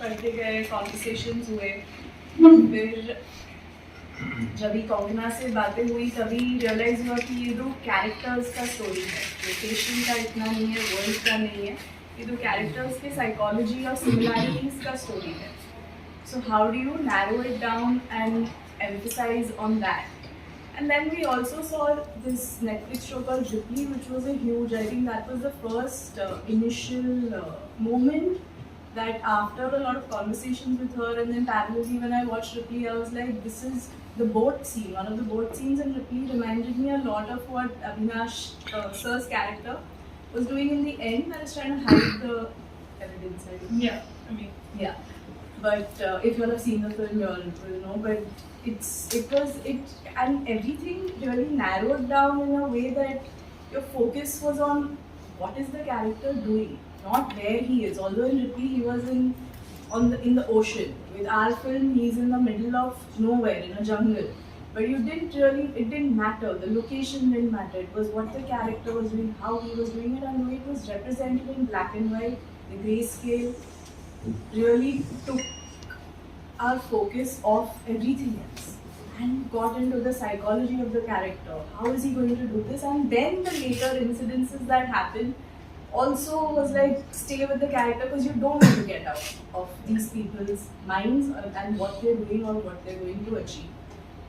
पढ़ते गए, कॉन्वर्सेशंस हुए, फिर जब भी कंगना से बातें हुई तभी रियलाइज हुआ कि ये दो कैरेक्टर्स का स्टोरी है, लोकेशन का इतना नहीं है, वर्ल्ड का नहीं है, ये दो कैरेक्टर्स के साइकोलॉजी और सिमिलैरिटीज का स्टोरी है. So how do you narrow it down and emphasize on that? And then we also saw this Netflix show called Ripley, which was a huge, I think that was the first initial moment that after a lot of conversations with her and then parallelly when I watched Ripley, I was like, this is the boat scene. One of the boat scenes in Ripley reminded me a lot of what Avinash sir's character was doing in the end. I was trying to hide the evidence. Yeah, I mean. Yeah. But if you all have seen the film, you all will know. But it and everything really narrowed down in a way that your focus was on what is the character doing, not where he is. Although in Ripley he was in the ocean. With our film, he's in the middle of nowhere in a jungle. But it didn't matter. The location didn't matter. It was what the character was doing, how he was doing it, and the way it was represented in black and white, the grayscale really took our focus off everything else and got into the psychology of the character. How is he going to do this? And then the later incidences that happened also was like, stay with the character because you don't want to get out of these people's minds and what they're doing or what they're going to achieve.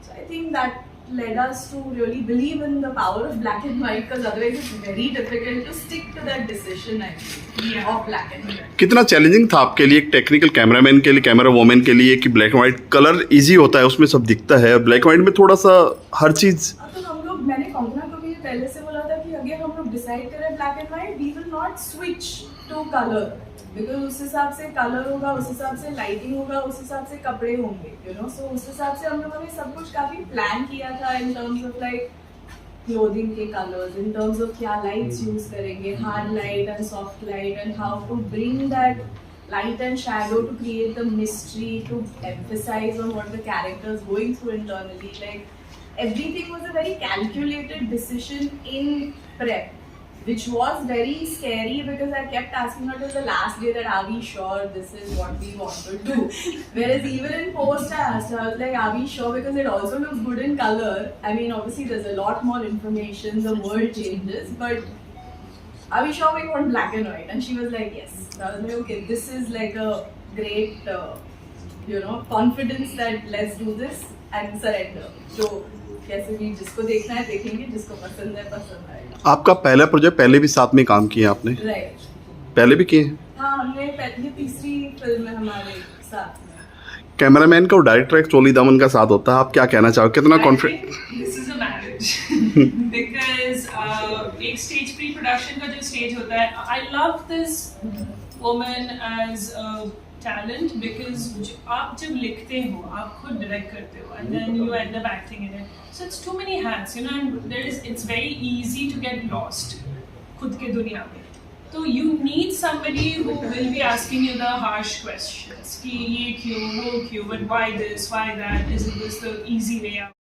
So I think that led us to really believe in the power of black and white because otherwise it's very difficult to stick to that decision actually of black and white. कितना challenging था आपके लिए, एक technical cameraman के लिए, camera woman के लिए, कि black and white colour easy होता है, उसमें सब दिखता है, ब्लैक एंड व्हाइट में थोड़ा सा हर चीज. तो मैंने कंगना को भी पहले से बोला था कि अगर हम लोग डिसाइड करें black and white, we will not switch to colour because उस हिसाब से कलर होगा, उस हिसाब से लाइटिंग होगा, उस हिसाब से कपड़े होंगे, यू नो. सो उस हिसाब से हम लोगों ने सब कुछ काफी प्लान किया था in terms of like clothing के कलर्स, इन टर्म्स ऑफ क्या लाइट्स यूज करेंगे, hard light and soft light, and how to bring that light and shadow to create the mystery, to emphasize on what the character is going through internally. Like everything was a very calculated decision in prep, which was very scary because I kept asking her till the last day that are we sure this is what we want to do. Whereas even in post I asked her, I was like, are we sure, because it also looks good in color. I mean obviously there's a lot more information, the world changes, but are we sure we want black and white? And she was like, yes. So I was like, okay, this is like a great, confidence that let's do this and surrender. So, कैसे भी जिसको देखना है देखेंगे, जिसको पसंद है पसंद आएगा. आपका पहला प्रोजेक्ट, पहले भी साथ में काम किया आपने? राइट. पहले भी किए हैं? हाँ, हमने पहले तीसरी फिल्म है हमारे साथ में. कैमरामैन का और डायरेक्टर एक चोली दामन का साथ होता है, आप क्या कहना चाहोगे, कितना confident? This is a marriage because एक स्टेज प्री प्रोडक्शन का जो स्टेज होता है, I love this woman as talent because आप जब लिखते हो आप खुद डायरेक्ट करते हो and then you end up acting in it, so it's too many hats, you know, and there is it's very easy to get lost खुद के दुनिया में. So you need somebody who will be asking you the harsh questions. कि ये क्यों, वो क्यों, but why this, why that? Isn't this the easy way out?